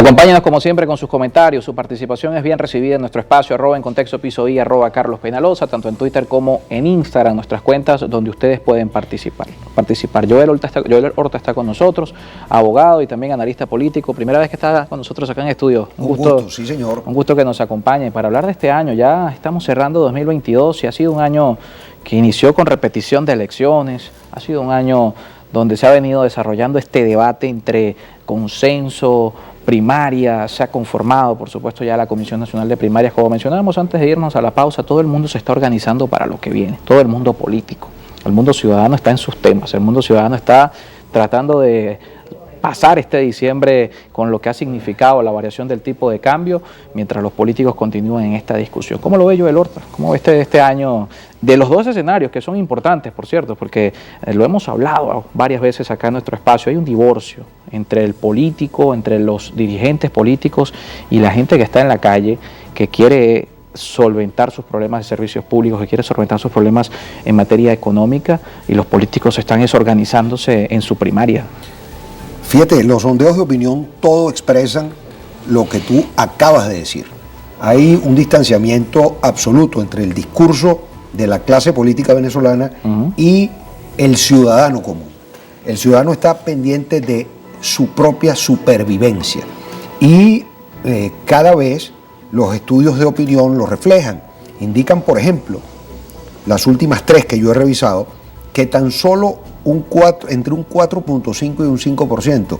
Acompáñenos como siempre con sus comentarios, su participación es bien recibida en nuestro espacio, @encontexto_piso_i, @Carlos Penaloza, tanto en Twitter como en Instagram, nuestras cuentas donde ustedes pueden participar. Joel Horta está con nosotros, abogado y también analista político. Primera vez que está con nosotros acá en estudio. Un gusto, sí señor. Un gusto que nos acompañe para hablar de este año. Ya estamos cerrando 2022 y ha sido un año que inició con repetición de elecciones, ha sido un año donde se ha venido desarrollando este debate entre consenso, primaria, se ha conformado, por supuesto, ya la Comisión Nacional de Primarias. Como mencionábamos antes de irnos a la pausa, todo el mundo se está organizando para lo que viene, todo el mundo político. El mundo ciudadano está en sus temas, el mundo ciudadano está tratando de pasar este diciembre con lo que ha significado la variación del tipo de cambio, mientras los políticos continúan en esta discusión. ¿Cómo lo ve Joel Horta? ¿Cómo ve este año de los dos escenarios, que son importantes, por cierto, porque lo hemos hablado varias veces acá en nuestro espacio? Hay un divorcio entre el político, entre los dirigentes políticos y la gente que está en la calle, que quiere solventar sus problemas de servicios públicos, que quiere solventar sus problemas en materia económica, y los políticos están organizándose en su primaria. Fíjate, los sondeos de opinión todo expresan lo que tú acabas de decir. Hay un distanciamiento absoluto entre el discurso de la clase política venezolana y el ciudadano común. El ciudadano está pendiente de su propia supervivencia y cada vez los estudios de opinión lo reflejan. Indican, por ejemplo, las últimas 3 que yo he revisado, que tan solo entre un 4.5 y un 5%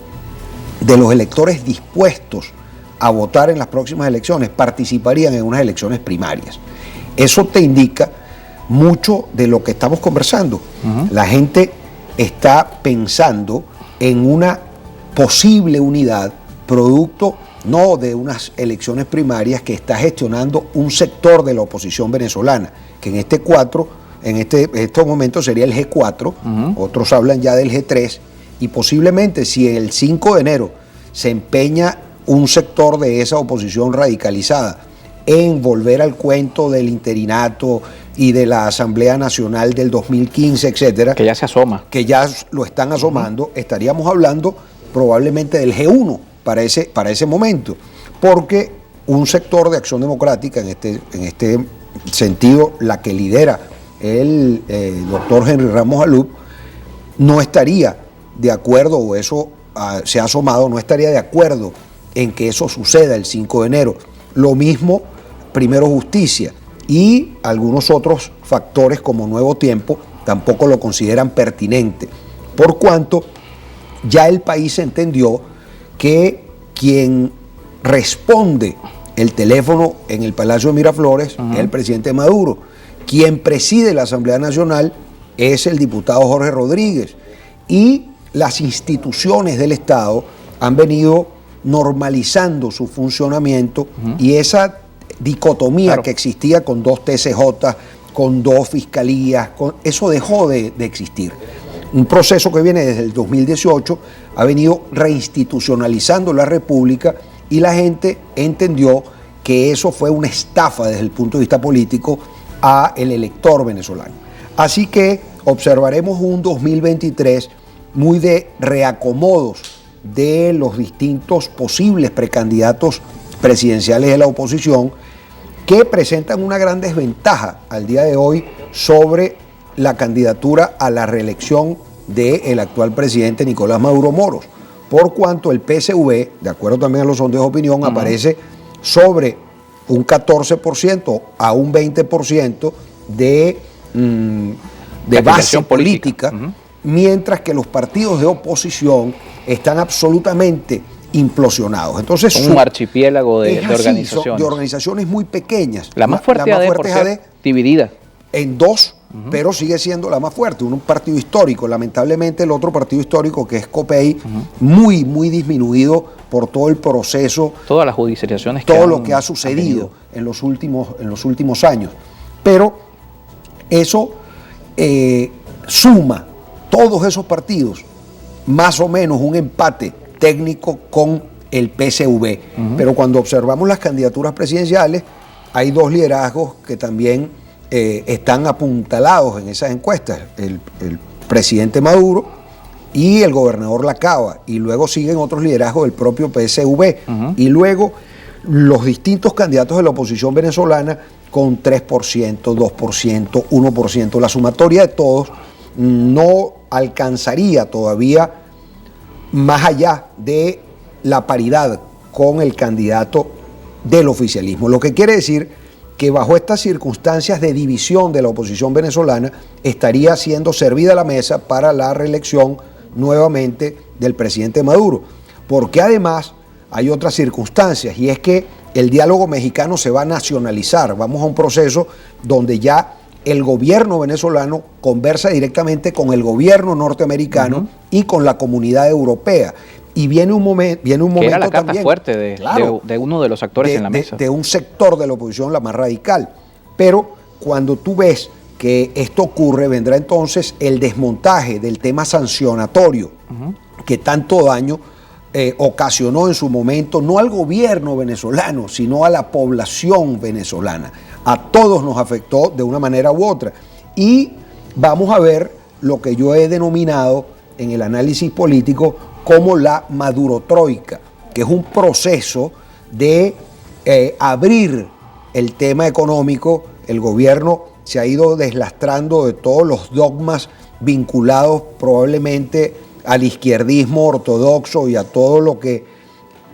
de los electores dispuestos a votar en las próximas elecciones participarían en unas elecciones primarias. Eso te indica mucho de lo que estamos conversando. La gente está pensando en una posible unidad producto no de unas elecciones primarias que está gestionando un sector de la oposición venezolana, que en estos momentos sería el G4, otros hablan ya del G3, y posiblemente si el 5 de enero se empeña un sector de esa oposición radicalizada en volver al cuento del interinato y de la Asamblea Nacional del 2015, etcétera, que ya se asoma, que ya lo están asomando, estaríamos hablando probablemente del G1 para ese momento, porque un sector de Acción Democrática, en este sentido, la que lidera el doctor Henry Ramos Alup, no estaría de acuerdo, o eso se ha asomado, no estaría de acuerdo en que eso suceda el 5 de enero. Lo mismo Primero Justicia y algunos otros factores como Nuevo Tiempo tampoco lo consideran pertinente, por cuanto ya el país entendió que quien responde el teléfono en el Palacio de Miraflores es el presidente Maduro. Quien preside la Asamblea Nacional es el diputado Jorge Rodríguez, y las instituciones del Estado han venido normalizando su funcionamiento y esa dicotomía que existía con 2 TCJ, con 2 fiscalías, eso dejó de existir. Un proceso que viene desde el 2018 ha venido reinstitucionalizando la República, y la gente entendió que eso fue una estafa desde el punto de vista político a el elector venezolano. Así que observaremos un 2023 muy de reacomodos de los distintos posibles precandidatos presidenciales de la oposición, que presentan una gran desventaja al día de hoy sobre la candidatura a la reelección del actual presidente Nicolás Maduro Moros, por cuanto el PSV, de acuerdo también a los sondeos de opinión, aparece sobre un 14% a un 20% de base política, mientras que los partidos de oposición están absolutamente implosionados. Entonces, un archipiélago de organizaciones. De organizaciones muy pequeñas. La más fuerte, es AD, dividida en 2, pero sigue siendo la más fuerte, un partido histórico. Lamentablemente el otro partido histórico, que es COPEI, muy, muy disminuido por todo el proceso, todas las judicializaciones, todo lo que ha sucedido en los últimos años. Pero eso suma todos esos partidos más o menos un empate técnico con el PSV. Pero cuando observamos las candidaturas presidenciales, hay 2 liderazgos que también están apuntalados en esas encuestas: el presidente Maduro y el gobernador Lacaba, y luego siguen otros liderazgos del propio PSV, y luego los distintos candidatos de la oposición venezolana con 3%, 2%, 1%. La sumatoria de todos no alcanzaría todavía más allá de la paridad con el candidato del oficialismo. Lo que quiere decir que bajo estas circunstancias de división de la oposición venezolana estaría siendo servida la mesa para la reelección nuevamente del presidente Maduro. Porque además hay otras circunstancias, y es que el diálogo mexicano se va a nacionalizar. Vamos a un proceso donde ya el gobierno venezolano conversa directamente con el gobierno norteamericano y con la comunidad europea. Y viene un momento que era la carta también fuerte de uno de los actores en la mesa. De un sector de la oposición, la más radical. Pero cuando tú ves que esto ocurre, vendrá entonces el desmontaje del tema sancionatorio que tanto daño ocasionó en su momento, no al gobierno venezolano, sino a la población venezolana. A todos nos afectó de una manera u otra. Y vamos a ver lo que yo he denominado en el análisis político como la madurotroika, que es un proceso de abrir el tema económico. El gobierno se ha ido deslastrando de todos los dogmas vinculados probablemente al izquierdismo ortodoxo y a todo lo que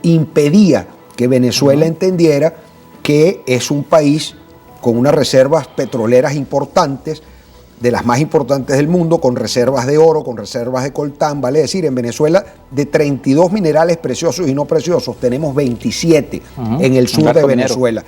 impedía que Venezuela entendiera que es un país con unas reservas petroleras importantes, de las más importantes del mundo, con reservas de oro, con reservas de coltán. Vale decir, en Venezuela de 32 minerales preciosos y no preciosos, tenemos 27 en el sur de Venezuela.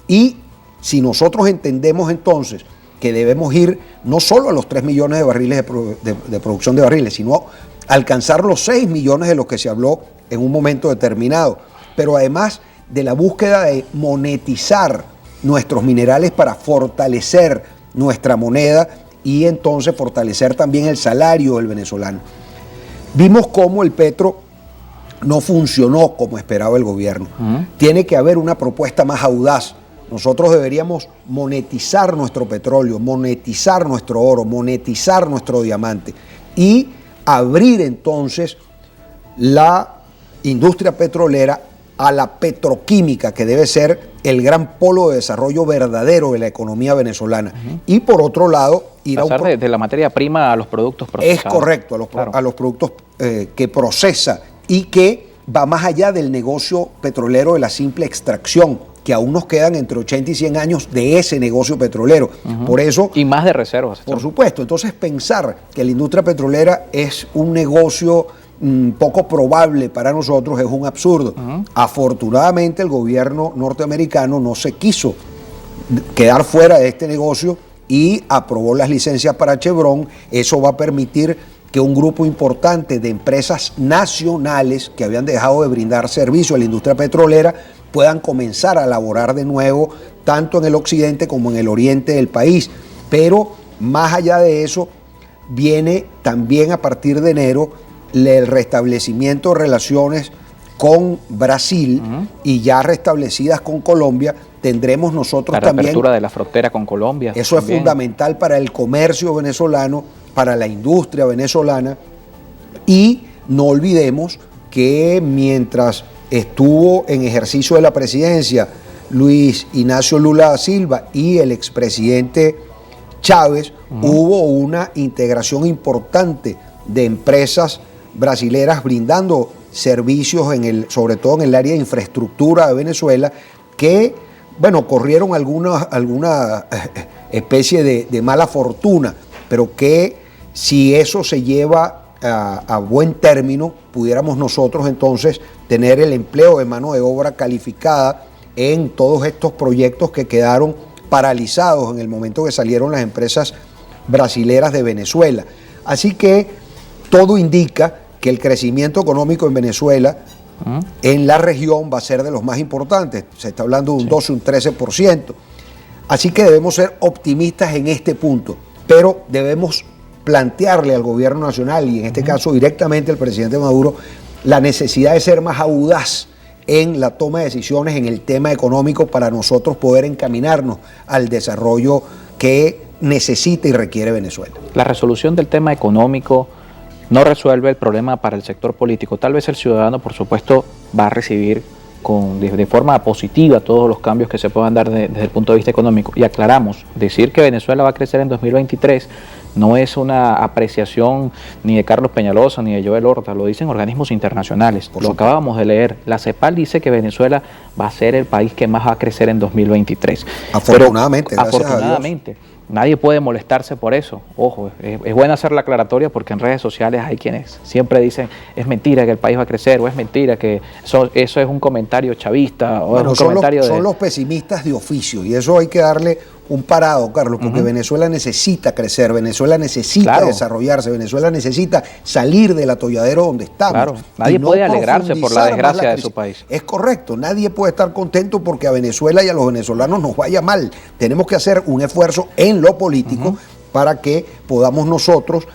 Y si nosotros entendemos entonces que debemos ir no solo a los 3 millones de barriles de producción de barriles, sino alcanzar los 6 millones de los que se habló en un momento determinado, pero además de la búsqueda de monetizar nuestros minerales para fortalecer nuestra moneda y entonces fortalecer también el salario del venezolano. Vimos cómo el petro no funcionó como esperaba el gobierno. Tiene que haber una propuesta más audaz. Nosotros deberíamos monetizar nuestro petróleo, monetizar nuestro oro, monetizar nuestro diamante y abrir entonces la industria petrolera a la petroquímica, que debe ser el gran polo de desarrollo verdadero de la economía venezolana. Y por otro lado, ir pasar de la materia prima a los productos procesados. Es correcto, a los productos que procesa y que va más allá del negocio petrolero de la simple extracción, que aún nos quedan entre 80 y 100 años de ese negocio petrolero. Por eso, y más de reservas. Por supuesto. Entonces, pensar que la industria petrolera es un negocio poco probable para nosotros es un absurdo. Afortunadamente, el gobierno norteamericano no se quiso quedar fuera de este negocio y aprobó las licencias para Chevron. Eso va a permitir que un grupo importante de empresas nacionales que habían dejado de brindar servicio a la industria petrolera puedan comenzar a laborar de nuevo, tanto en el occidente como en el oriente del país. Pero más allá de eso, viene también a partir de enero el restablecimiento de relaciones con Brasil y ya restablecidas con Colombia, tendremos nosotros también la reapertura de la frontera con Colombia. Eso también es fundamental para el comercio venezolano, para la industria venezolana. Y no olvidemos que mientras estuvo en ejercicio de la presidencia Luis Ignacio Lula da Silva y el expresidente Chávez, hubo una integración importante de empresas brasileras brindando servicios sobre todo en el área de infraestructura de Venezuela, que corrieron alguna especie de mala fortuna, pero que si eso se lleva a buen término, pudiéramos nosotros entonces tener el empleo de mano de obra calificada en todos estos proyectos que quedaron paralizados en el momento que salieron las empresas brasileras de Venezuela. Así que todo indica que el crecimiento económico en Venezuela, en la región, va a ser de los más importantes. Se está hablando de un 12, un 13%. Así que debemos ser optimistas en este punto, pero debemos plantearle al gobierno nacional y en este caso directamente al presidente Maduro la necesidad de ser más audaz en la toma de decisiones en el tema económico para nosotros poder encaminarnos al desarrollo que necesita y requiere Venezuela. La resolución del tema económico no resuelve el problema para el sector político. Tal vez el ciudadano, por supuesto, va a recibir de forma positiva todos los cambios que se puedan dar desde el punto de vista económico. Y aclaramos, decir que Venezuela va a crecer en 2023 no es una apreciación ni de Carlos Peñalosa ni de Joel Horta, lo dicen organismos internacionales. Lo acabamos de leer. La CEPAL dice que Venezuela va a ser el país que más va a crecer en 2023. Afortunadamente, pero, afortunadamente. Nadie puede molestarse por eso. Ojo, es bueno hacer la aclaratoria porque en redes sociales hay quienes siempre dicen es mentira que el país va a crecer o es mentira que eso es un comentario chavista o bueno, es un comentario son los pesimistas de oficio y eso hay que darle un parado, Carlos, porque Venezuela necesita crecer, Venezuela necesita desarrollarse, Venezuela necesita salir del atolladero donde estamos. Claro, nadie puede alegrarse por la desgracia de su país. Es correcto, nadie puede estar contento porque a Venezuela y a los venezolanos nos vaya mal. Tenemos que hacer un esfuerzo en lo político para que podamos nosotros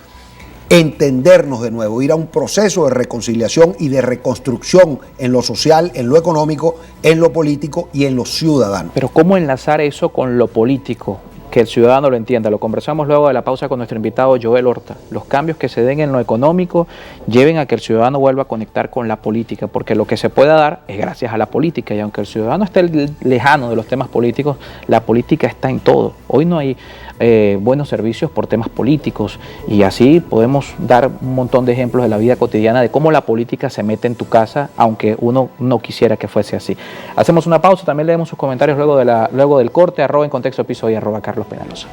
entendernos de nuevo, ir a un proceso de reconciliación y de reconstrucción en lo social, en lo económico, en lo político y en lo ciudadano. Pero ¿cómo enlazar eso con lo político? Que el ciudadano lo entienda. Lo conversamos luego de la pausa con nuestro invitado Joel Horta. Los cambios que se den en lo económico lleven a que el ciudadano vuelva a conectar con la política, porque lo que se pueda dar es gracias a la política, y aunque el ciudadano esté lejano de los temas políticos, la política está en todo. Hoy no hay buenos servicios por temas políticos, y así podemos dar un montón de ejemplos de la vida cotidiana de cómo la política se mete en tu casa, aunque uno no quisiera que fuese así. Hacemos una pausa, también leemos sus comentarios luego del corte, @EnContextoPiso y @Carlos Peñalosa.